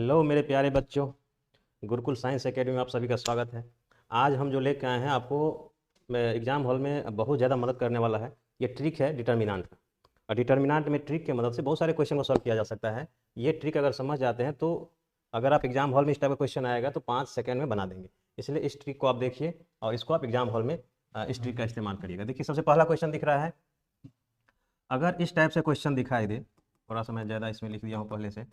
Hello मेरे प्यारे बच्चों, गुरुकुल साइंस एकेडमी में आप सभी का स्वागत है। आज हम जो लेकर आए हैं आपको एग्जाम हॉल में बहुत ज़्यादा मदद करने वाला है। ये ट्रिक है डिटर्मिनेंट का। और डिटर्मिनेंट में ट्रिक की मदद से बहुत सारे क्वेश्चन को सॉल्व किया जा सकता है। ये ट्रिक अगर समझ जाते हैं तो अगर आप एग्जाम हॉल में इस टाइप का क्वेश्चन आएगा तो 5 सेकेंड में बना देंगे। इसलिए इस ट्रिक को आप देखिए और इसको आप एग्जाम हॉल में इस ट्रिक का इस्तेमाल करिएगा। देखिए सबसे पहला क्वेश्चन दिख रहा है। अगर इस टाइप से क्वेश्चन दिखाई दे, थोड़ा सा मैं ज़्यादा इसमें लिख दिया हूँ पहले से।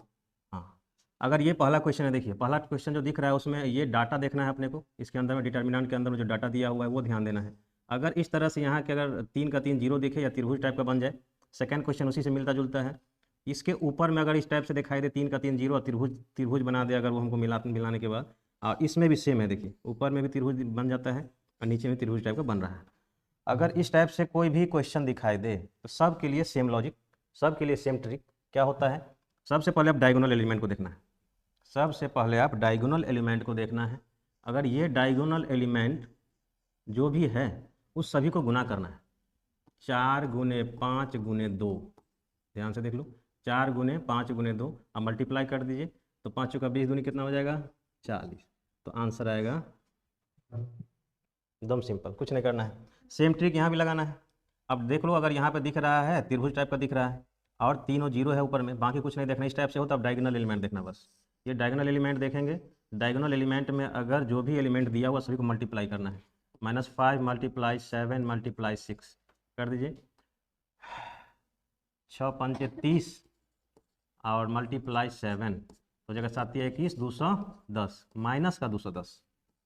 हाँ, अगर ये पहला क्वेश्चन है, देखिए पहला क्वेश्चन जो दिख रहा है उसमें ये डाटा देखना है अपने को। इसके अंदर में डिटर्मिनेंट के अंदर में जो डाटा दिया हुआ है वो ध्यान देना है। अगर इस तरह से यहाँ के अगर 3 का 3 जीरो दिखे या त्रिभुज टाइप का बन जाए, सेकंड क्वेश्चन उसी से मिलता जुलता है। इसके ऊपर में अगर इस टाइप से दिखाई दे 3 का 3 जीरो और त्रिभुज त्रिभुज बना दे अगर वो हमको मिलाने के बाद, और इसमें भी सेम है। देखिए ऊपर में भी त्रिभुज बन जाता है और नीचे में त्रिभुज टाइप का बन रहा है। अगर इस टाइप से कोई भी क्वेश्चन दिखाई दे तो सब के लिए सेम लॉजिक, सब के लिए सेम ट्रिक क्या होता है। सबसे पहले आप डायगोनल एलिमेंट को देखना है। सबसे पहले आप डायगोनल एलिमेंट को देखना है। अगर ये डायगोनल एलिमेंट जो भी है उस सभी को गुना करना है। 4 गुने 5 गुने 2, ध्यान से देख लो, 4 गुने 5 गुने 2, अब मल्टीप्लाई कर दीजिए तो 5 का 20 दूनी कितना हो जाएगा 40। तो आंसर आएगा। एकदम सिंपल, कुछ नहीं करना है। सेम ट्रिक यहाँ भी लगाना है। अब देख लो, अगर यहाँ पे दिख रहा है त्रिभुज टाइप का दिख रहा है और तीनों जीरो है ऊपर में, बाकी कुछ नहीं देखना। इस टाइप से हो तो अब डायगोनल एलिमेंट देखना बस। ये डायगोनल एलिमेंट देखेंगे। डायगोनल एलिमेंट में अगर जो भी एलिमेंट दिया हुआ सभी को मल्टीप्लाई करना है। -5 मल्टीप्लाई 7 मल्टीप्लाई 6 कर दीजिए। 6 पंचे 30 और मल्टीप्लाई 7 तो जगह 7 21 210 माइनस का 210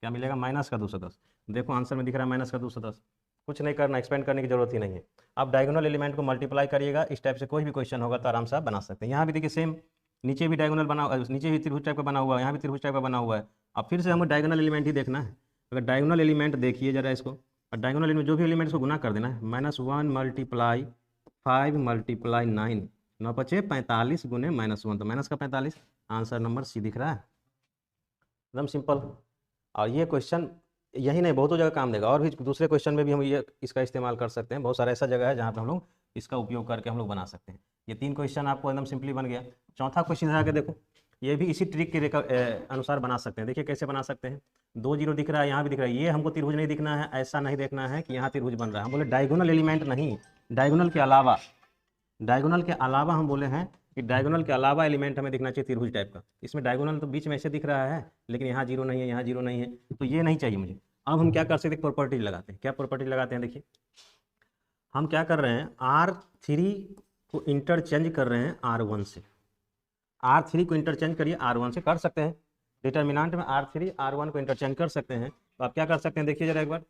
क्या मिलेगा -210। देखो आंसर में दिख रहा है -210। कुछ नहीं करना, एक्सपेंड करने की जरूरत ही नहीं है। आप डायगोनल एलिमेंट को मल्टीप्लाई करिएगा। इस टाइप से कोई भी क्वेश्चन होगा तो आराम से आप बना सकते हैं। यहाँ भी देखिए सेम, नीचे भी डायगोनल बना, नीचे भी त्रिभुज टाइप का बना हुआ है, यहाँ भी त्रिभुज टाइप का बना हुआ है। अब फिर से हमें डायगोनल एलिमेंट ही देखना है। अगर डायगोनल एलिमेंट देखिए जरा इसको, और डायगोनल एलिमेंट जो भी एलिमेंट को गुना कर देना है। -1 मल्टीप्लाई 5 मल्टीप्लाई 9, 9 पचे 45 गुने -1 तो माइनस का 45। आंसर नंबर सी दिख रहा है। एकदम सिंपल। और ये क्वेश्चन यही नहीं, बहुतों जगह काम देगा। और भी दूसरे क्वेश्चन में भी हम ये इसका इस्तेमाल कर सकते हैं। बहुत सारा ऐसा जगह है जहाँ पे हम लोग इसका उपयोग करके हम लोग बना सकते हैं। ये 3 क्वेश्चन आपको एकदम सिंपली बन गया। चौथा क्वेश्चन आके देखो, ये भी इसी ट्रिक के अनुसार बना सकते हैं। देखिए कैसे बना सकते हैं। 2 जीरो दिख रहा है, यहाँ भी दिख रहा है। ये हमको त्रिभुज नहीं दिखना है, ऐसा नहीं देखना है कि यहाँ त्रिभुज बन रहा है। हम बोले डायगोनल एलिमेंट नहीं, डायगोनल के अलावा, डायगोनल के अलावा हम बोले हैं कि डायगोनल के अलावा एलिमेंट हमें दिखना चाहिए त्रिभुज टाइप का। इसमें डायगोनल तो बीच में ऐसे दिख रहा है लेकिन यहाँ जीरो नहीं है, यहाँ जीरो नहीं है, तो ये नहीं चाहिए मुझे। अब हम क्या कर सकते हैं, प्रॉपर्टी लगाते हैं। क्या प्रॉपर्टी लगाते हैं, देखिए हम क्या कर रहे हैं, R3 को इंटरचेंज कर रहे हैं R1 से। R3 को इंटरचेंज करिए R1 से, कर सकते हैं। डिटर्मिनेंट में R3 R1 को इंटरचेंज कर सकते हैं। तो आप क्या कर सकते हैं, देखिए जरा एक बार,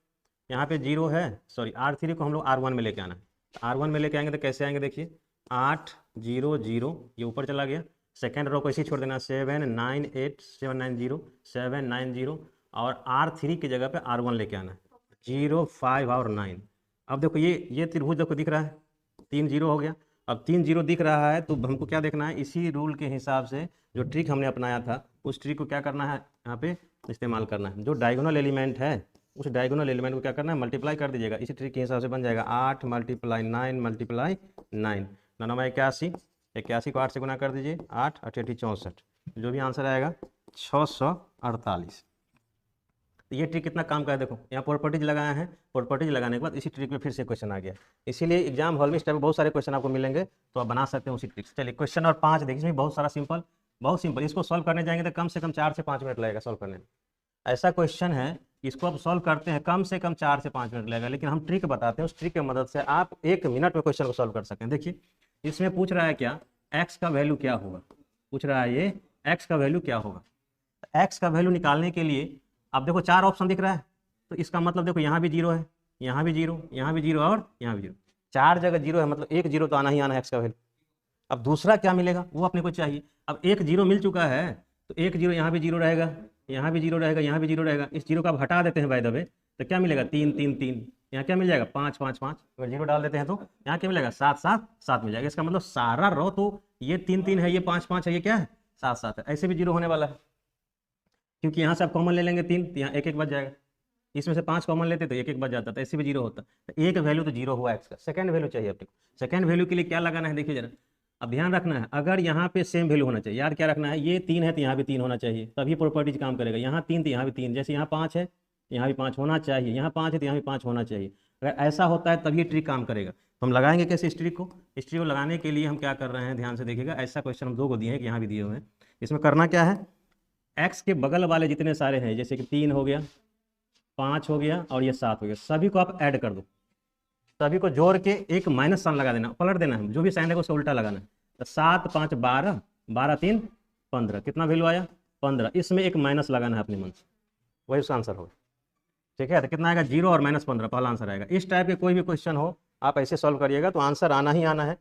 यहाँ पे जीरो है, सॉरी R3 को हम लोग R1 में लेके आना है। R1 में लेके आएंगे तो कैसे आएंगे, देखिए 8 0 0, ये ऊपर चला गया। सेकेंड रो को इसी छोड़ देना, 7 9 8 7 9 0 7 9 0, और R3 की जगह पे R1 लेके आना है, 0 5 और 9। अब देखो ये त्रिभुज देखो दिख रहा है, 3 जीरो हो गया। अब 3 जीरो दिख रहा है तो हमको क्या देखना है, इसी रूल के हिसाब से जो ट्रिक हमने अपनाया था उस ट्रिक को क्या करना है, यहाँ पे इस्तेमाल करना है। जो डायगोनल एलिमेंट है उस डायगोनल एलिमेंट को क्या करना है, मल्टीप्लाई कर दीजिएगा। इसी ट्रिक के हिसाब से बन जाएगा 8 मल्टीप्लाई 9 मल्टीप्लाई 9, 9 81, 81 को 8 से गुना कर दीजिए, 8 8 64, जो भी आंसर आएगा 648। तो ये ट्रिक कितना काम का है, देखो यहाँ प्रॉपर्टीज लगाया है। प्रॉपर्टीज लगाने के बाद इसी ट्रिक में फिर से क्वेश्चन आ गया। इसीलिए एग्जाम हॉल में इस टाइप में बहुत सारे क्वेश्चन आपको मिलेंगे तो आप बना सकते हैं उसी ट्रिक से। चलिए क्वेश्चन और 5 देखिए, इसमें बहुत सारा सिंपल, बहुत सिंपल। इसको सॉल्व करने जाएंगे तो कम से कम 4 से 5 मिनट लगेगा सॉल्व करने में। ऐसा क्वेश्चन है, इसको आप सॉल्व करते हैं कम से कम 4 से 5 मिनट लगेगा, लेकिन हम ट्रिक बताते हैं। उस ट्रिक की मदद से आप 1 मिनट में क्वेश्चन को सॉल्व कर सकते हैं। देखिए इसमें पूछ रहा है क्या, एक्स का वैल्यू क्या होगा, पूछ रहा है ये एक्स का वैल्यू क्या होगा। एक्स का वैल्यू निकालने के लिए अब देखो 4 ऑप्शन दिख रहा है, तो इसका मतलब देखो यहाँ भी जीरो है, यहाँ भी जीरो, यहाँ भी जीरो और यहाँ भी जीरो। 4 जगह जीरो है, मतलब 1 जीरो तो आना ही आना है एक्स का वैल्यू। अब दूसरा क्या मिलेगा वो अपने को चाहिए। अब 1 जीरो मिल चुका है तो 1 जीरो यहाँ भी जीरो रहेगा, यहाँ भी जीरो रहेगा, यहाँ भी जीरो रहेगा। इस जीरो को आप हटा देते हैं बाय द वे, तो क्या मिलेगा 3 3 3, यहाँ क्या मिल जाएगा 5 5 5। अगर जीरो डाल देते हैं तो यहाँ क्या मिलेगा 7 7 7 मिल जाएगा। इसका मतलब सारा रो तो ये 3 3 है, ये 5 5 है, ये क्या है 7 7 है। ऐसे भी जीरो होने वाला है क्योंकि यहाँ से आप कॉमन ले लेंगे 3 तो यहाँ 1 1 बच जाएगा। इसमें से 5 कॉमन लेते तो 1 1 बच जाता था, ऐसे भी जीरो होता। तो एक वैल्यू तो जीरो हुआ एक्स का। सेकंड वैल्यू चाहिए अपने को। सेकंड वैल्यू के लिए क्या लगाना है, देखिए जरा, अब ध्यान रखना है, अगर यहाँ पे सेम वैल्यू होना चाहिए, यार क्या रखना है, ये 3 है तो यहाँ भी 3 होना चाहिए, तभी प्रॉपर्टीज काम करेगा। यहाँ 3 तो यहाँ भी 3, जैसे यहाँ 5 है यहाँ भी 5 होना चाहिए, यहाँ 5 है तो यहाँ भी 5 होना चाहिए। अगर ऐसा होता है तभी ट्रिक काम करेगा। तो हम लगाएंगे कैसे इस ट्रिक को? इस ट्रिक को लगाने के लिए हम क्या कर रहे हैं, ध्यान से देखिएगा। ऐसा क्वेश्चन हम 2 को दिए हैं कि यहाँ भी दिए हुए हैं। इसमें करना क्या है, एक्स के बगल वाले जितने सारे हैं, जैसे कि 3 हो गया, 5 हो गया और ये 7 हो गया, सभी को आप ऐड कर दो। सभी को जोड़ के एक माइनस साइन लगा देना, पलट देना है, जो भी साइन है उसको उल्टा लगाना है। तो 7 5 12, 12 3 15, कितना वैल्यू आया 15। इसमें एक माइनस लगाना है अपने मन से, वही उसका आंसर होगा। ठीक है, तो कितना आएगा 0 और -15, पहला आंसर आएगा। इस टाइप के कोई भी क्वेश्चन हो आप ऐसे सॉल्व करिएगा तो आंसर आना ही आना है।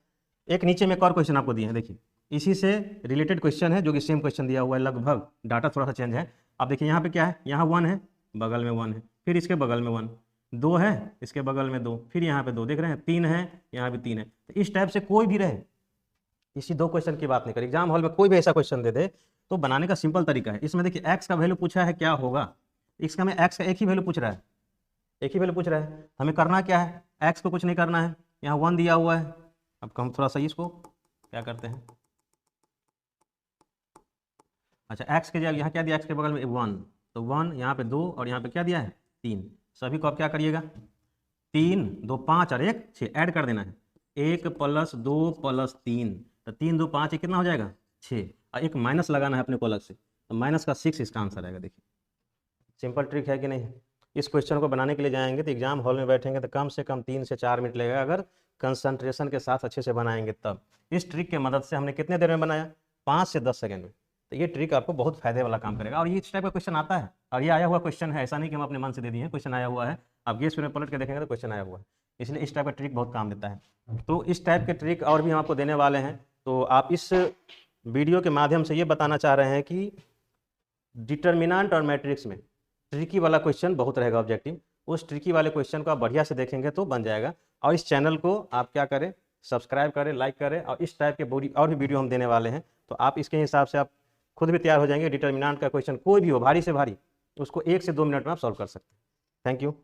एक नीचे में एक और क्वेश्चन आपको दिया है, देखिए इसी से रिलेटेड क्वेश्चन है, जो कि सेम क्वेश्चन दिया हुआ है लगभग, डाटा थोड़ा सा चेंज है। आप देखिए यहाँ पे क्या है, यहाँ 1 है, बगल में 1 है, फिर इसके बगल में 1, 2 है, इसके बगल में 2, फिर यहाँ पे 2, देख रहे हैं 3 है, यहाँ भी 3 है। तो इस टाइप से कोई भी रहे, इसी 2 क्वेश्चन की बात नहीं करें, एग्जाम हॉल में कोई भी ऐसा क्वेश्चन दे दे तो बनाने का सिंपल तरीका है। इसमें देखिए एक्स का वैल्यू पूछा है, क्या होगा, इसका में एक्स का एक ही वैल्यू पूछ रहा है, एक ही वैल्यू पूछ रहा है। हमें करना क्या है, एक्स को कुछ नहीं करना है, यहाँ 1 दिया हुआ है। अब हम थोड़ा सा इसको क्या करते हैं, अच्छा एक्स के जगह यहाँ क्या दिया, एक्स के बगल में 1, तो 1, यहाँ पे 2 और यहाँ पे क्या दिया है 3। सभी को आप क्या करिएगा, 3 2 5 और 1 6 ऐड कर देना है, 1 + 2 + 3, तो 3 2 5 कितना हो जाएगा 6, और एक माइनस लगाना है अपने को अलग से, तो माइनस का 6 इसका आंसर आएगा। देखिए सिंपल ट्रिक है कि नहीं। इस क्वेश्चन को बनाने के लिए जाएंगे तो एग्जाम हॉल में बैठेंगे तो कम से कम 3 से 4 मिनट लगेगा, अगर कंसंट्रेशन के साथ अच्छे से बनाएंगे तब। इस ट्रिक के मदद से हमने कितने देर में बनाया, 5 से 10 सेकंड में। तो ये ट्रिक आपको बहुत फायदे वाला काम करेगा। और ये इस टाइप का क्वेश्चन आता है, और ये आया हुआ क्वेश्चन है, ऐसा नहीं कि हम अपने मन से दे दिए हैं, क्वेश्चन आया हुआ है, आप गेस में पलट के देखेंगे तो क्वेश्चन आया हुआ है, इसलिए इस टाइप का ट्रिक बहुत काम देता है। तो इस टाइप के ट्रिक और भी हम आपको देने वाले हैं। तो आप इस वीडियो के माध्यम से ये बताना चाह रहे हैं कि डिटर्मिनेंट और मैट्रिक्स में ट्रिकी वाला क्वेश्चन बहुत रहेगा ऑब्जेक्टिव, उस ट्रिकी वाले क्वेश्चन को आप बढ़िया से देखेंगे तो बन जाएगा। और इस चैनल को आप क्या करें, सब्सक्राइब करें, लाइक करें, और इस टाइप के और भी वीडियो हम देने वाले हैं, तो आप इसके हिसाब से आप खुद भी तैयार हो जाएंगे। डिटर्मिनेंट का क्वेश्चन कोई भी हो, भारी से भारी, उसको 1 से 2 मिनट में आप सॉल्व कर सकते हैं। Thank you.